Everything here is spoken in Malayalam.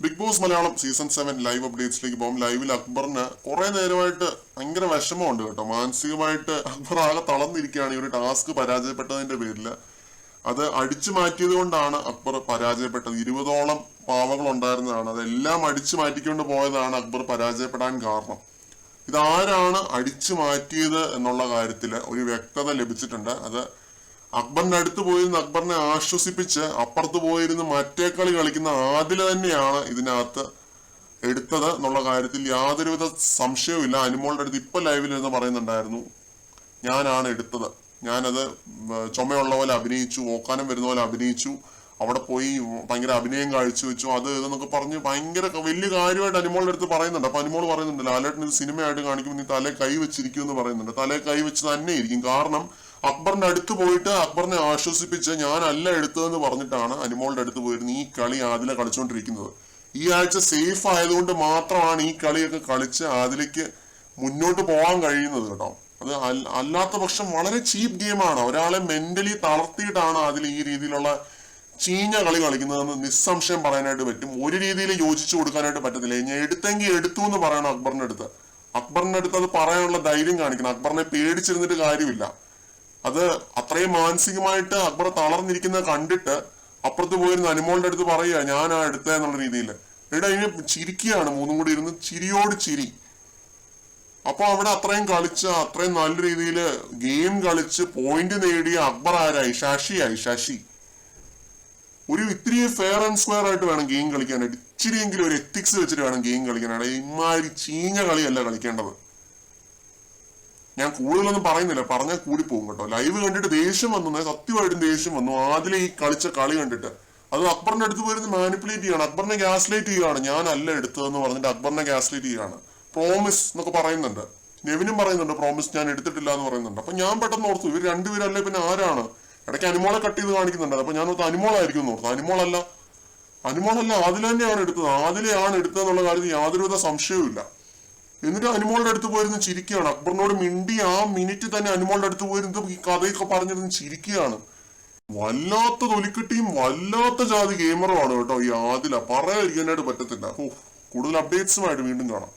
Big boss Malayalam season 7 live അപ്ഡേറ്റ്സിലേക്ക് പോകും. ലൈവിൽ അക്ബറിന് കുറെ നേരമായിട്ട് ഭയങ്കര വിഷമമുണ്ട് കേട്ടോ. മാനസികമായിട്ട് അക്ബർ ആകെ തളർന്നിരിക്കുകയാണ് ഈ ഒരു ടാസ്ക് പരാജയപ്പെട്ടതിന്റെ പേരിൽ. അത് അടിച്ചു മാറ്റിയത് കൊണ്ടാണ് അക്ബർ പരാജയപ്പെട്ടത്. 20ഓളം പാവകൾ ഉണ്ടായിരുന്നതാണ്, അതെല്ലാം അടിച്ചു മാറ്റിക്കൊണ്ട് പോയതാണ് അക്ബർ പരാജയപ്പെടാൻ കാരണം. ഇതാരാണ് അടിച്ചു മാറ്റിയത് എന്നുള്ള കാര്യത്തിൽ ഒരു വ്യക്തത ലഭിച്ചിട്ടുണ്ട്. അത് അക്ബറിന്റെ അടുത്ത് പോയിരുന്ന് അക്ബറിനെ ആശ്വസിപ്പിച്ച് അപ്പുറത്ത് പോയിരുന്ന് മറ്റേ കളി കളിക്കുന്ന ആദില തന്നെയാണ് ഇതിനകത്ത് എടുത്തത് എന്നുള്ള കാര്യത്തിൽ യാതൊരുവിധ സംശയവും. അനുമോളുടെ അടുത്ത് ഇപ്പൊ ലൈവിൽ ഇരുന്ന് പറയുന്നുണ്ടായിരുന്നു, ഞാനാണ് എടുത്തത്, ഞാനത് ചുമയുള്ള പോലെ അഭിനയിച്ചു, ഓക്കാനം വരുന്ന പോലെ അഭിനയിച്ചു, അവിടെ പോയി ഭയങ്കര അഭിനയം കാഴ്ചവെച്ചു, അത് ഇതെന്നൊക്കെ പറഞ്ഞ് ഭയങ്കര വലിയ കാര്യമായിട്ട് അനുമോളുടെ അടുത്ത് പറയുന്നുണ്ട്. അപ്പൊ അനുമോൾ പറയുന്നുണ്ട്, ലാലേട്ടൻ ഇത് സിനിമയായിട്ട് കാണിക്കുമ്പോൾ നീ തലേ കൈ വെച്ചിരിക്കും എന്ന് പറയുന്നുണ്ട്. തലേ കൈ വെച്ച് തന്നെ ഇരിക്കും. കാരണം അക്ബറിന്റെ അടുത്ത് പോയിട്ട് അക്ബറിനെ ആശ്വസിപ്പിച്ച് ഞാനല്ല എടുത്തതെന്ന് പറഞ്ഞിട്ടാണ് അനുമോളുടെ അടുത്ത് പോയിരുന്ന് ഈ കളി ആദില കളിച്ചുകൊണ്ടിരിക്കുന്നത്. ഈ ആഴ്ച സേഫ് ആയതുകൊണ്ട് മാത്രമാണ് ഈ കളിയൊക്കെ കളിച്ച് ആദിലയ്ക്ക് മുന്നോട്ട് പോകാൻ കഴിയുന്നത് കേട്ടോ. അത് അല്ലാത്ത പക്ഷം വളരെ ചീപ്പ് ഗെയിമാണ്. ഒരാളെ മെന്റലി തളർത്തിയിട്ടാണ് അതിൽ ഈ രീതിയിലുള്ള ചീഞ്ഞ കളി കളിക്കുന്നതെന്ന് നിസ്സംശയം പറയാനായിട്ട് പറ്റും. ഒരു രീതിയിൽ യോജിച്ചു കൊടുക്കാനായിട്ട് പറ്റത്തില്ല. ഞാൻ എടുത്തെങ്കിൽ എടുത്തു എന്ന് പറയണം അക്ബറിന്റെ അടുത്ത്. അക്ബറിന്റെ അടുത്ത് അത് പറയാനുള്ള ധൈര്യം കാണിക്കണം. അക്ബറിനെ പേടിച്ചിരുന്നിട്ട് കാര്യമില്ല. അത് അത്രയും മാനസികമായിട്ട് അക്ബർ തളർന്നിരിക്കുന്നത് കണ്ടിട്ട് അപ്പുറത്ത് പോയിരുന്ന അനുമോളുടെ അടുത്ത് പറയുക ഞാനാ എടുത്തതെന്നുള്ള രീതിയിൽ. എടാ ഇനി ചിരിക്കുകയാണ്, മൂന്നും കൂടി ഇരുന്ന് ചിരിയോട് ചിരി. അപ്പൊ അവിടെ അത്രയും കളിച്ച് അത്രയും നല്ല രീതിയിൽ ഗെയിം കളിച്ച് പോയിന്റ് നേടിയ അക്ബർ ആരായി? ശശി. ഒരു ഇത്തിരി ഫെയർ ആൻഡ് സ്ക്വയർ ആയിട്ട് വേണം ഗെയിം കളിക്കാനായിട്ട്. ഇച്ചിരിയെങ്കിലും ഒരു എത്തിക്സ് വെച്ചിട്ട് വേണം ഗെയിം കളിക്കാനായിട്ട്. ഇമാതിരി ചീഞ്ഞ കളിയല്ല കളിക്കേണ്ടത്. ഞാൻ കൂടുതലൊന്നും പറയുന്നില്ല, പറഞ്ഞാൽ കൂടിപ്പോകും കേട്ടോ. ലൈവ് കണ്ടിട്ട് ദേഷ്യം വന്നു, സത്യമായിട്ടും ദേഷ്യം വന്നു ആദിലെ ഈ കളിച്ച കളി കണ്ടിട്ട്. അത് അക്ബറിന്റെ അടുത്ത് പോയിരുന്ന് മാനിപ്പുലേറ്റ് ചെയ്യാണ്, അക്ബറിനെ ഗ്യാസ്ലൈറ്റ് ചെയ്യുകയാണ്. ഞാനല്ല എടുത്തതെന്ന് പറഞ്ഞിട്ട് അക്ബറിനെ ഗ്യാസ്ലൈറ്റ് ചെയ്യുകയാണ്. പ്രോമിസ് എന്നൊക്കെ പറയുന്നുണ്ട്, നെവിനും പറയുന്നുണ്ട് പ്രോമിസ് ഞാൻ എടുത്തിട്ടില്ല എന്ന് പറയുന്നുണ്ട്. അപ്പൊ ഞാൻ പെട്ടെന്ന് ഓർത്തു ഇവർ രണ്ടുപേരല്ലേ പിന്നെ ആരാണ്? ഇടയ്ക്ക് അനുമോളെ കട്ട് ചെയ്ത് കാണിക്കുന്നുണ്ട്. അപ്പൊ ഞാൻ ഓർത്ത് അനുമോളായിരിക്കും എന്ന് ഓർത്തു. അനുമോളല്ല, ആദില തന്നെയാണ് എടുത്തത്. ആദിലയാണ് എടുത്തതെന്നുള്ള കാര്യത്തിൽ യാതൊരുവിധ സംശയവും ഇല്ല. എന്നിട്ട് അനുമോളുടെ അടുത്ത് പോയിരുന്ന് ചിരിക്കുകയാണ്. അക്ബറിനോട് മിണ്ടി ആ മിനിറ്റ് തന്നെ അനുമോളുടെ അടുത്ത് പോയിരുന്ന് ഈ കഥയൊക്കെ പറഞ്ഞിരുന്ന് ചിരിക്കുകയാണ്. വല്ലാത്ത തൊലിക്കെട്ടിയും വല്ലാത്ത ജാതി ഗെയിമറുമാണ് കേട്ടോ ഈ ആദില. പറയാതിരിക്കാനായിട്ട് പറ്റത്തില്ല. കൂടുതൽ അപ്ഡേറ്റ്സുമായിട്ട് വീണ്ടും കാണാം.